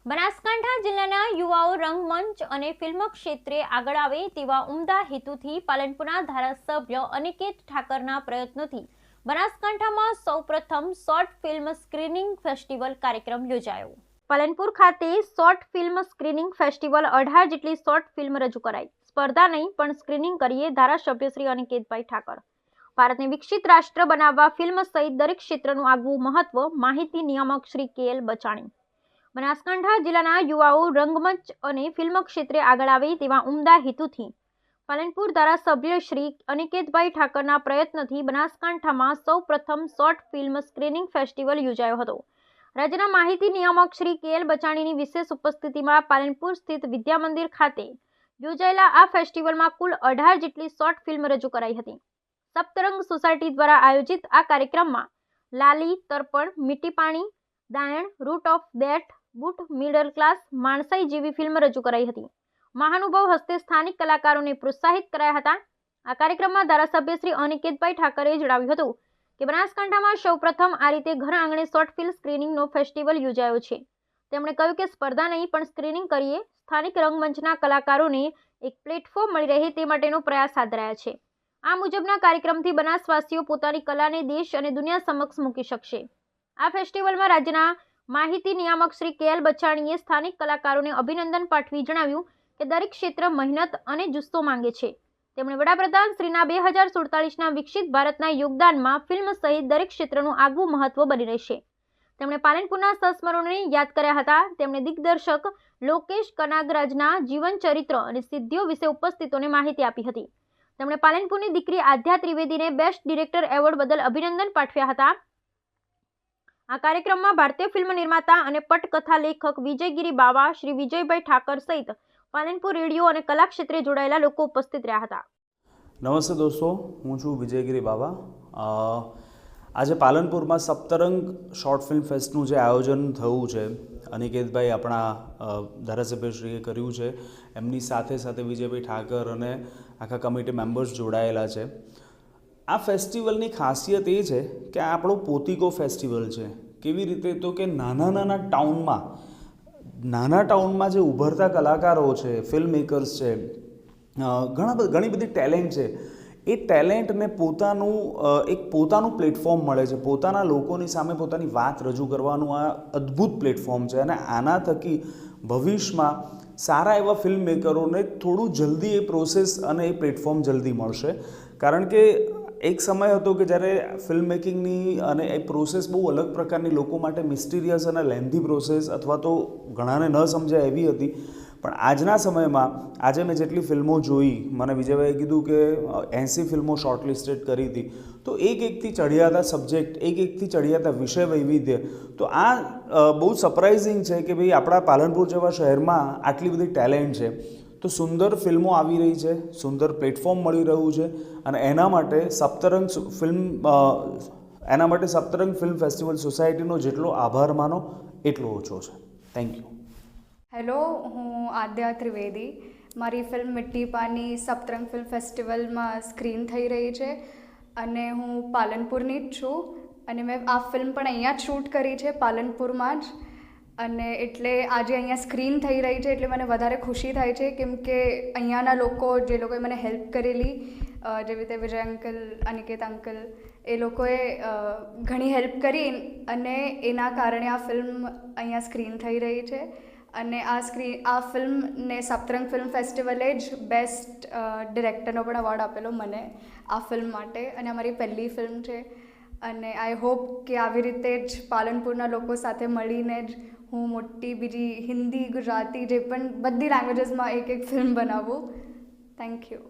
બનાસકાંઠા જિલ્લાના યુવાઓ રંગમંચ અને ફિલ્મ ક્ષેત્રે આગળ આવે તેવા ઉમદા હેતુથી પાલનપુરના ધારાસભ્ય અનિકેત ઠાકરના પ્રયત્નોથી બનાસકાંઠામાં સૌપ્રથમ શોર્ટ ફિલ્મ સ્ક્રીનિંગ ફેસ્ટિવલ કાર્યક્રમ યોજાયો। પાલનપુર ખાતે શોર્ટ ફિલ્મ સ્ક્રીનિંગ ફેસ્ટિવલ 18 જેટલી શોર્ટ ફિલ્મ રજૂ કરાઈ। સ્પર્ધા નહીં પણ સ્ક્રીનિંગ કરીએ ધારાસભ્ય શ્રી અનિકેતભાઈ ઠાકર। ભારતને વિકસિત રાષ્ટ્ર બનાવવા ફિલ્મ સહિત દરેક ક્ષેત્રનું આગવું મહત્વ માહિતી નિયામક શ્રી કે.એલ. બચાણી। બનાસકાંઠા જિલ્લાના યુવાઓ રંગમંચ અને ફિલ્મ ક્ષેત્રે આગળ આવે તેવા ઉમદા હેતુથી પાલનપુર ધારાસભ્ય શ્રી અનિકેતભાઈ ઠાકરના પ્રયત્નથી બનાસકાંઠામાં સૌપ્રથમ શોર્ટ ફિલ્મ સ્ક્રીનિંગ ફેસ્ટિવલ યોજાયો હતો। રાજ્યના માહિતી નિયામક શ્રી કે.એલ. બચાણીની વિશેષ ઉપસ્થિતિમાં પાલનપુર સ્થિત વિદ્યા મંદિર ખાતે યોજાયેલા આ ફેસ્ટિવલમાં કુલ 18 જેટલી શોર્ટ ફિલ્મ રજૂ કરાઈ હતી। સપ્તરંગ સોસાયટી દ્વારા આયોજિત આ કાર્યક્રમમાં લાલી, Tarpan, Mithi Pani, Dayan, root of death, boot, middle class, Manasai જેવી ફિલ્મ રજૂ કરાઈ હતી। મહાનુભાવ હસ્તે સ્થાનિક કલાકારોને પ્રોત્સાહિત કરાયા હતા। આ કાર્યક્રમમાં ધારાસભ્ય શ્રી અનિકેતભાઈ ઠાકરે જણાવ્યું હતું કે બનાસકાંઠામાં સૌપ્રથમ આ રીતે ઘર આંગણે શોર્ટ ફિલ્મ સ્ક્રીનિંગનો ફેસ્ટિવલ યોજાયો છે। તેમણે કહ્યું કે સ્પર્ધા નહીં પણ સ્ક્રીનિંગ કરીએ, સ્થાનિક રંગમંચના કલાકારોને એક પ્લેટફોર્મ મળી રહે તે માટેનો પ્રયાસ હાથ ધરાયા છે। આ મુજબના કાર્યક્રમથી બનાસવાસીઓ પોતાની કલાને દેશ અને દુનિયા સમક્ષ મૂકી શકશે। આ ફેસ્ટિવલમાં રાજ્યના માહિતી નિયામક શ્રી કે.એલ. બચાણીએ સ્થાનિક કલાકારોને અભિનંદન પાઠવી જણાવ્યું કે દરેક ક્ષેત્ર મહેનત અને જુસ્સો માંગે છે। તેમણે વડાપ્રધાન શ્રીના 2047ના વિકસિત ભારતના યોગદાનમાં ફિલ્મ સહિત દરેક ક્ષેત્રનું આગવું મહત્વ બની રહેશે। તેમણે પાલનપુરના સંસ્મરણોને યાદ કર્યા હતા। તેમણે દિગ્દર્શક લોકેશ કનાગરાજના જીવન ચરિત્ર અને સિદ્ધિઓ વિશે ઉપસ્થિતોને માહિતી આપી હતી। તેમણે પાલનપુરની દીકરી આધ્યા ત્રિવેદીને બેસ્ટ ડિરેક્ટર એવોર્ડ બદલ અભિનંદન પાઠવ્યા હતા। આ કાર્યક્રમમાં ભારતીય ફિલ્મ નિર્માતા અને પટકથા લેખક વિજયગીરી બાવા, શ્રી વિજયભાઈ ઠાકર સહિત પાલનપુર રેડિયો અને કલા ક્ષેત્રે જોડાયેલા લોકો ઉપસ્થિત રહ્યા હતા। નમસ્તે દોસ્તો, હું છું વિજયગીરી બાવા। આજે પાલનપુરમાં સપ્તરંગ શોર્ટ ફિલ્મ ફેસ્ટનું જે આયોજન થયું છે, અનિકેતભાઈ આપણા ધારાસભ્યશ્રીએ કર્યું છે, એમની સાથે સાથે વિજયભાઈ ઠાકર અને આખા કમિટી મેમ્બર્સ જોડાયેલા છે। આ ફેસ્ટિવલની ખાસિયત એ છે કે આ આપણો પોતિકો ફેસ્ટિવલ છે। કેવી રીતે? તો કે નાના ટાઉનમાં જે ઉભરતા કલાકારો છે, ફિલ્મ મેકર્સ છે, ઘણી બધી ટેલેન્ટ છે, એ ટેલેન્ટને પોતાનું પ્લેટફોર્મ મળે છે। પોતાના લોકોની સામે પોતાની વાત રજૂ કરવાનું આ અદ્ભુત પ્લેટફોર્મ છે અને આના થકી ભવિષ્યમાં સારા એવા ફિલ્મ મેકરોને થોડું જલ્દી એ પ્રોસેસ અને એ પ્લેટફોર્મ જલ્દી મળશે। કારણ કે એક સમય હતો કે જ્યારે ફિલ્મ મેકિંગની અને એ પ્રોસેસ બહુ અલગ પ્રકારની, લોકો માટે મિસ્ટીરિયસ અને લેન્ધી પ્રોસેસ અથવા તો ઘણાને ન સમજાય એવી હતી। પણ આજના સમયમાં આજે મેં જેટલી ફિલ્મો જોઈ, મને વિજયભાઈએ કીધું કે 80 ફિલ્મો શોર્ટલિસ્ટેડ કરી હતી, તો એકથી ચડિયાતા સબ્જેક્ટ, એકથી ચડિયાતા વિષય વૈવિધ્ય। તો આ બહુ સરપ્રાઇઝિંગ છે કે ભાઈ આપણા પાલનપુર જેવા શહેરમાં આટલી બધી ટેલેન્ટ છે। તો સુંદર ફિલ્મો આવી રહી છે, સુંદર પ્લેટફોર્મ મળી રહ્યું છે અને એના માટે સપ્તરંગ ફિલ્મ ફેસ્ટિવલ સોસાયટીનો જેટલો આભાર માનો એટલો ઓછો છે। Thank you. હેલો, હું આદ્યા ત્રિવેદી। મારી ફિલ્મ મીઠી પાણી સપ્તરંગ ફિલ્મ ફેસ્ટિવલમાં સ્ક્રીન થઈ રહી છે અને હું પાલનપુરની જ છું અને મેં આ ફિલ્મ પણ અહીંયા જ શૂટ કરી છે, પાલનપુરમાં જ। અને એટલે આજે અહીંયા સ્ક્રીન થઈ રહી છે એટલે મને વધારે ખુશી થાય છે, કેમ કે અહીંયાના લોકો, જે લોકોએ મને હેલ્પ કરેલી, જેવી રીતે વિજય અંકલ, અનિકેત અંકલ, એ લોકોએ ઘણી હેલ્પ કરી અને એના કારણે આ ફિલ્મ અહીંયા સ્ક્રીન થઈ રહી છે। અને આ ફિલ્મને સપ્તરંગ ફિલ્મ ફેસ્ટિવલે જ બેસ્ટ ડિરેક્ટરનો પણ એવોર્ડ આપેલો મને આ ફિલ્મ માટે અને અમારી પહેલી ફિલ્મ છે અને આઈ હોપ કે આવી રીતે જ પાલનપુરના લોકો સાથે મળીને જ હું મોટી બીજી હિન્દી, ગુજરાતી, જે પણ બધી લેંગ્વેજીસમાં એક ફિલ્મ બનાવું। Thank you.